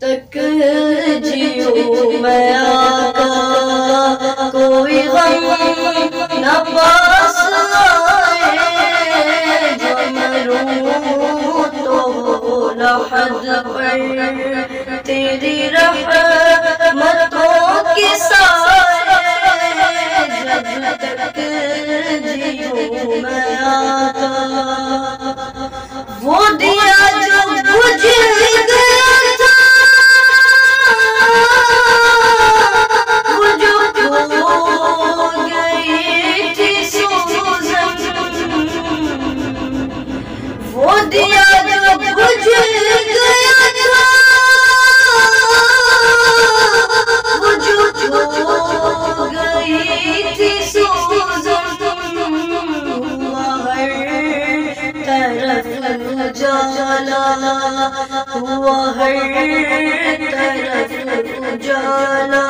तक जियूं मैं आका, कोई गम न पास आए। जो मरूं तो हो लहद पर तेरी रहमतों के साए। जब तक जियूं मैं आका, वो दिया जो बुझ गया था, वो जो खो गई थी सूजन। वो दिया जो बुझ गया था, वो जो खो गई थी सूजन। तरफ उजाला हुआ, हर तरफ उजाला।